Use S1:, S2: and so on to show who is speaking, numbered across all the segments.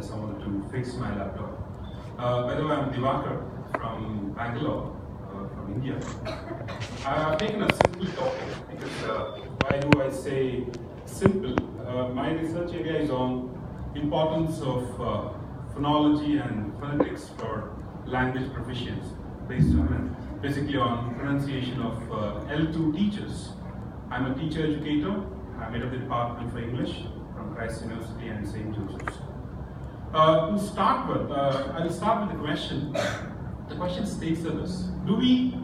S1: just wanted to fix my laptop. By the way, I'm Diwakar from Bangalore, from India. I've taken a simple topic because why do I say simple? My research area is on importance of phonology and phonetics for language proficiency, basically on pronunciation of L2 teachers. I'm a teacher educator. I'm head of the department for English from Christ University and St. Joseph's. To start with, I'll start with the question. The question states this: do we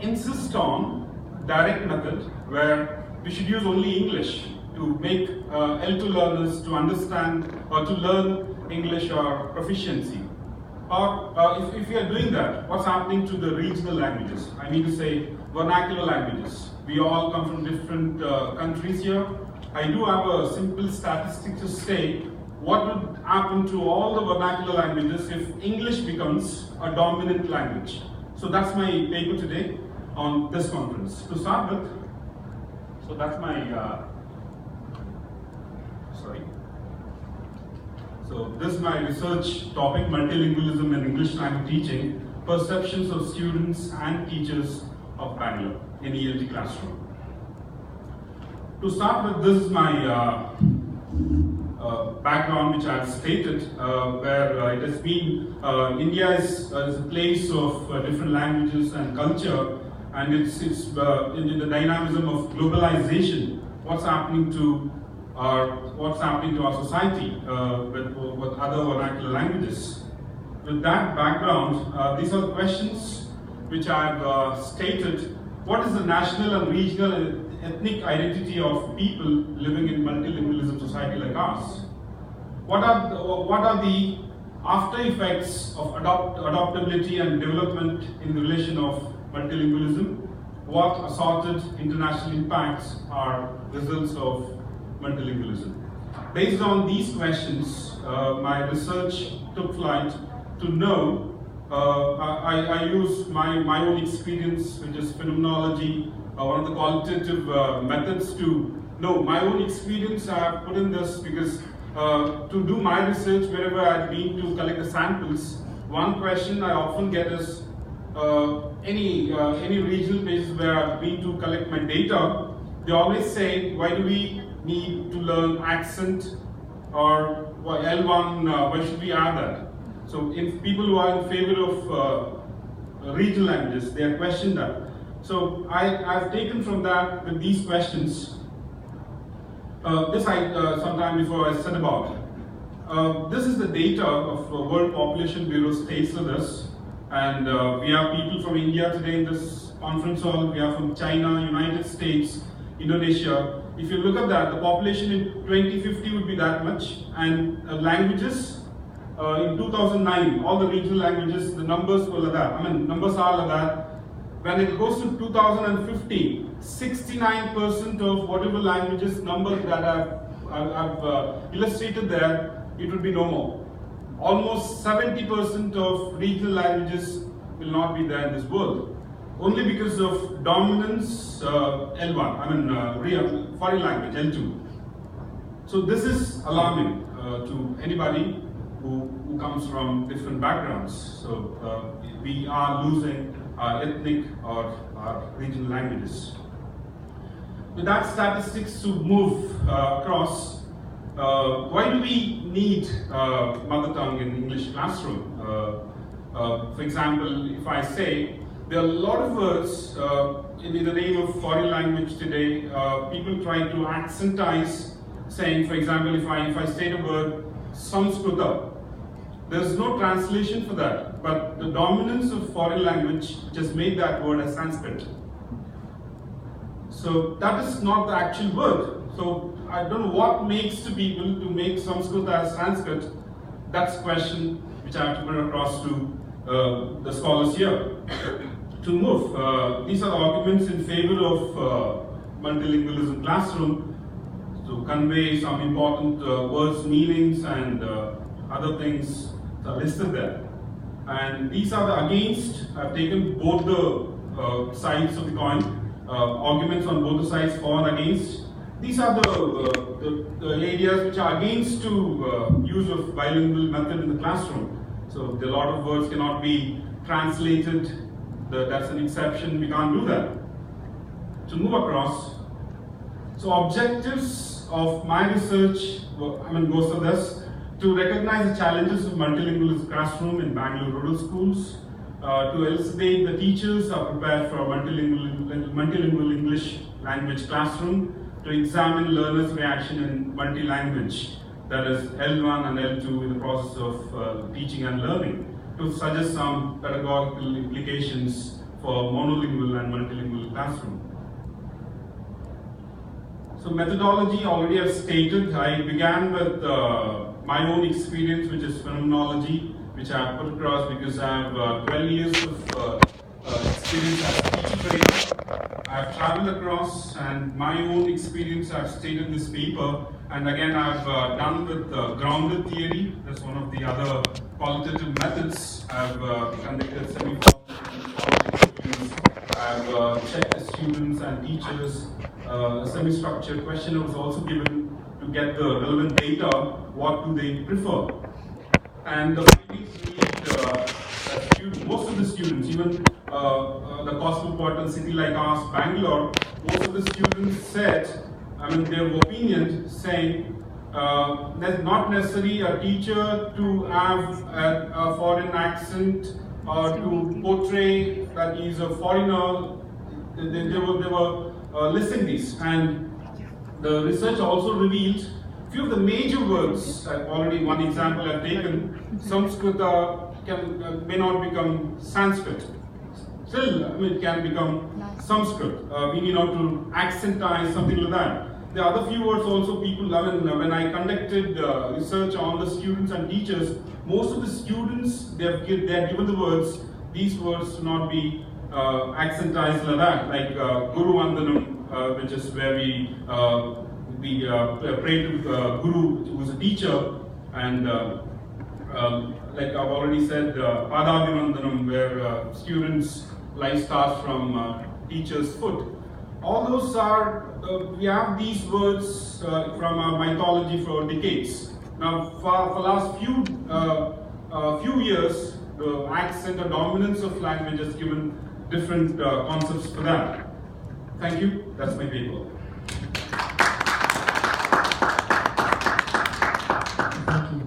S1: insist on direct method where we should use only English to make L2 learners to understand or to learn English or proficiency? Or if we are doing that, what's happening to the regional languages? I mean to say vernacular languages. We all come from different countries here. I do have a simple statistic to say what would happen to all the vernacular languages if English becomes a dominant language. So that's my paper today on this conference. To start with, so that's my, So this is my research topic, multilingualism in English language teaching, perceptions of students and teachers of Bangalore in ELT classroom. To start with, this is my background which I have stated, where it has been, India is a place of different languages and culture, and it's in the dynamism of globalization, what's happening to our society with other vernacular languages. With that background, these are the questions which I've stated. What is the national and regional and ethnic identity of people living in multilingualism society like ours? What are the after effects of adoptability and development in the relation of multilingualism? What assorted international impacts are results of multilingualism? Based on these questions, my research took flight to know. I use my own experience, which is phenomenology, one of the qualitative methods to know. My own experience I have put in this because to do my research, wherever I've been to collect the samples, one question I often get is any regional places where I've been to collect my data, they always say, why do we need to learn accent or L1, why should we add that? So if people who are in favor of regional languages, they have questioned that. So I've taken from that with these questions. This I sometime before I said about. This is the data of World Population Bureau states to this, and we have people from India today in this conference hall. We have from China, United States, Indonesia. If you look at that, the population in 2050 would be that much, and languages in 2009, all the regional languages, the numbers were like that. I mean, numbers are like that. When it goes to 2050, 69% of whatever languages numbers that I've illustrated there, it would be no more. Almost 70% of regional languages will not be there in this world, only because of dominance L1, I mean real foreign language L2. So this is alarming to anybody who comes from different backgrounds. So we are losing our ethnic or our regional languages. With that statistics to move across, why do we need mother tongue in English classroom? For example, if I say there are a lot of words in the name of foreign language today, people try to accentize, saying, for example, if I state a word Samskrita, there is no translation for that, but the dominance of foreign language just made that word as Sanskrit. So that is not the actual word. So I don't know what makes the people to make Sanskrit as Sanskrit. That's a question which I have to put across to the scholars here. To move, these are arguments in favor of multilingualism classroom to convey some important words, meanings, and other things are listed there. And these are the against. I've taken both the sides of the coin, arguments on both the sides for and against. These are the areas which are against to use of bilingual method in the classroom. So a lot of words cannot be translated. That's an exception. We can't do that. To move across. So objectives of my research, goes to this: to recognize the challenges of multilingual classroom in Bangalore rural schools, to elucidate the teachers are prepared for a multilingual English language classroom, to examine learners' reaction in multi-language, that is L1 and L2 in the process of teaching and learning, to suggest some pedagogical implications for monolingual and multilingual classroom. So methodology, already I've stated, I began with my own experience, which is phenomenology, which I have put across because I have 12 years of experience as a teaching trainer. I have traveled across, and my own experience I've stated in this paper. And again, I've done with grounded theory. That's one of the other qualitative methods. I've conducted semi-qualitative. I've checked the students and teachers. A semi-structured questionnaire was also given to get the relevant data. What do they prefer? And the findings read most of the students, even the cosmopolitan city like ours, Bangalore, most of the students said, their opinion saying that's not necessary a teacher to have a foreign accent or to portray that he's a foreigner. They were listing these, and the research also revealed few of the major words. Already one example I've taken. Samskrita may not become Sanskrit. Still, it can become Sanskrit. We need not to accentize something like that. There are other few words also people. When I conducted research on the students and teachers, most of the students they are given the words. These words should not be accentized like that, like Guru Vandanam, which is where we pray to Guru, who is a teacher, and like I've already said, Padabhivandanam, where students' life starts from teacher's foot. All those are, we have these words from our mythology for decades. Now, for last few years, the accent or dominance of language has given different concepts for that. Thank you. That's my paper.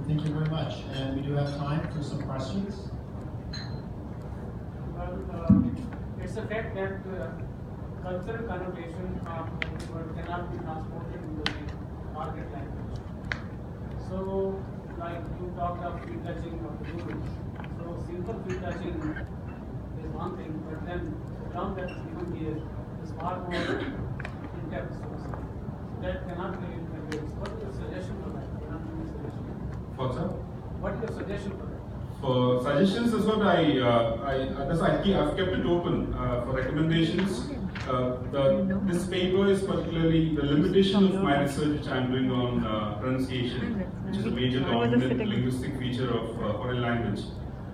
S2: Thank you very much. And we do have time for some questions.
S3: Well, it's a fact that cultural connotation of the word cannot be transported into the target language. So, like you talked of free touching of the guru. So, simple free touching is one thing, but then the term that is given here is far more in-depth. So that cannot be conveyed. What is your suggestion for that?
S1: What's that?
S3: What is your suggestion for that?
S1: For suggestions, is what I've kept it open for recommendations. This paper is particularly the limitation of my research, which I'm doing on pronunciation, which is a major dominant linguistic feature of foreign language.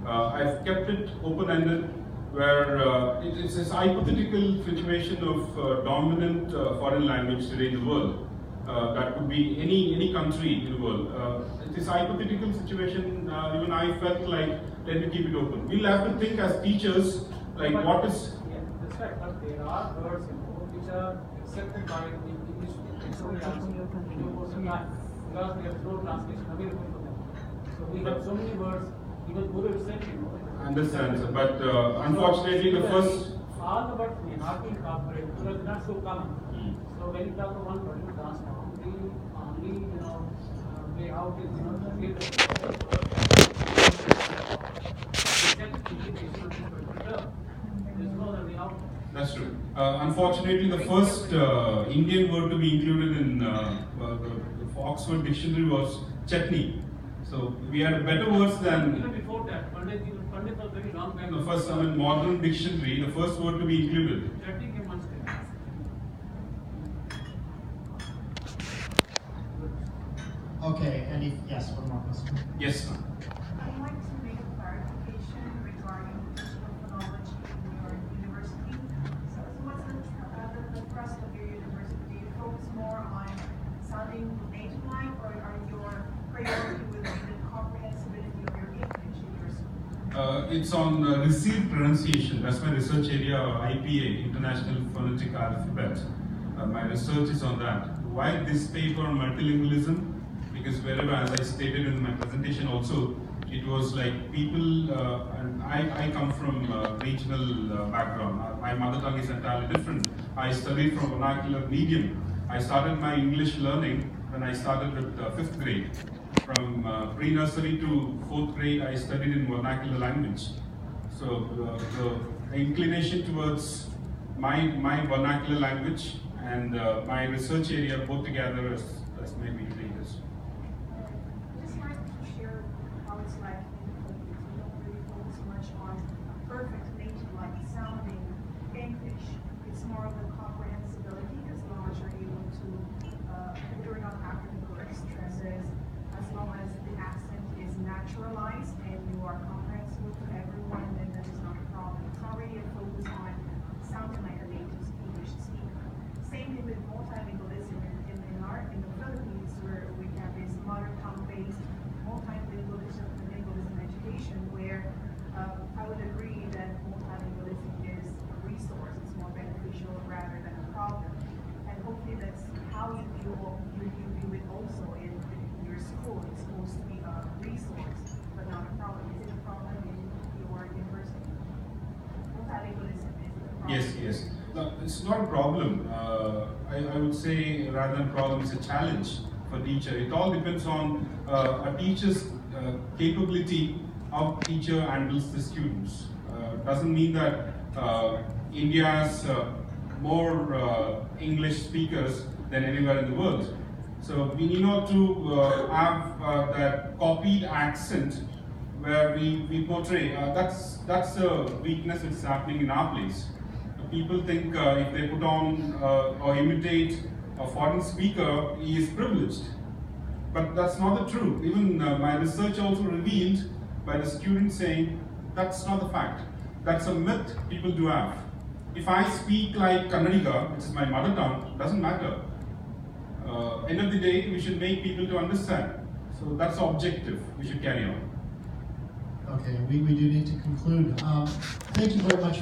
S1: I've kept it open-ended, where it's a hypothetical situation of dominant foreign language today in the world. That could be any country in the world. This hypothetical situation, even I felt like, let me keep it open. We'll have to think as teachers, like
S3: but,
S1: what is...
S3: Yeah, that's right, but there are words which are accepted by the English dictionary also in due course of time, because there is no translation available for them. So we have so many words, even Guru itself,
S1: Understand, sir, but unfortunately the first...
S3: All the words may not be incorporated because it's not so common. So when you talk about one word, you transform, the only, way out is, to give there's no other way out.
S1: That's true. Unfortunately, the first Indian word to be included in the Oxford Dictionary was chutney. So we had better words than...
S3: Even before that, Pandit was very long back.
S1: The first, modern dictionary, the first word to be included.
S3: Chutney came much later.
S2: Okay, yes, one more question.
S1: Yes, ma'am.
S4: I'd like to make a clarification regarding digital phonology in your university. So what's the thrust of your university? Do you focus more on
S1: It's on received pronunciation. That's my research area, IPA, International Phonetic Alphabet. My research is on that. Why this paper on multilingualism? Because wherever, as I stated in my presentation also, it was like people, and I come from regional background. My mother tongue is entirely different. I studied from vernacular medium. I started my English learning when I started with 5th grade. From pre-nursery to 4th grade, I studied in vernacular language. So the inclination towards my vernacular language and my research area both together has made me do this.
S4: Just like to share how it's like in the Philippines. We don't really focus much on perfect native like sounding English. It's more of the comprehensibility as long as you're able to figure out African stresses, as long as the accent is naturalized and you are comprehensible to everyone, then that is not a problem. It's not really a focus on sounding like a native English speaker. Same thing with multilingualism in the Philippines, where we have this mother tongue based multilingualism education, where I would agree that multilingualism is a resource. It's more beneficial rather than a problem. And hopefully that's how you view it also in your school. It's supposed to be a resource, but not a problem. Is it a problem in your university? Multilingualism is a problem.
S1: Yes. No, it's not a problem. I would say rather than problem, it's a challenge for teacher. It all depends on a teacher's capability of teacher handles the students. Doesn't mean that India has more English speakers than anywhere in the world. So we need not to have that copied accent where we portray. That's a weakness that's happening in our place. People think if they put on or imitate a foreign speaker, he is privileged. But that's not the truth. Even my research also revealed by the students saying that's not the fact. That's a myth people do have. If I speak like Kannadiga, which is my mother tongue, doesn't matter. End of the day, we should make people to understand. So that's the objective we should carry on.
S2: Okay, we do need to conclude. Thank you very much.